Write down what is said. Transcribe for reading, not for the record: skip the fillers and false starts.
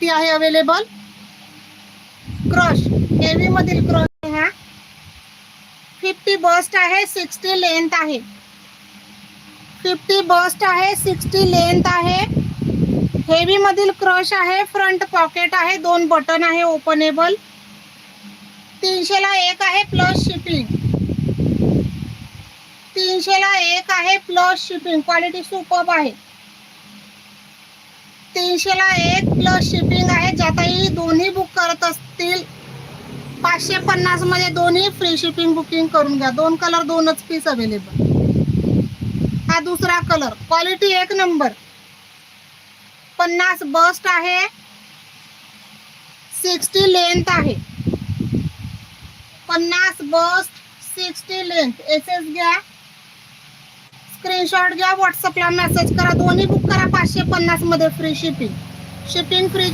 ती आहे available. Crush heavy मधील क्रश हा 50 बस्ट आहे, 60 लेंथ आहे. 50 बस्ट आहे, 60 लेंथ आहे. हेवी मधील क्रश आहे. फ्रंट पॉकेट आहे. 2 बटन आहे ओपनेबल. 300 ला 1 आहे प्लस शिपिंग. 300 ला 1 आहे प्लस शिपिंग. क्वालिटी सुपर्ब आहे. 300 ला 1 प्लस शिपिंग आहे. ज्यातही दोन्ही बुक करत असतील 550 मध्ये दोन्ही फ्री शिपिंग बुकिंग करून घ्या. 2 कलर 2च पीस अवेलेबल. हा दुसरा कलर. Quality 1 number. 50 बस्ट आहे, 60 लेंथ आहे. 50 बस्ट, 60 लेंथ. एसएस घ्या, स्क्रीनशॉट घ्या, व्हॉट्सअपला मेसेज करा. दोन्ही बुक करा 550 मध्ये फ्री शिपिंग. Shipping free.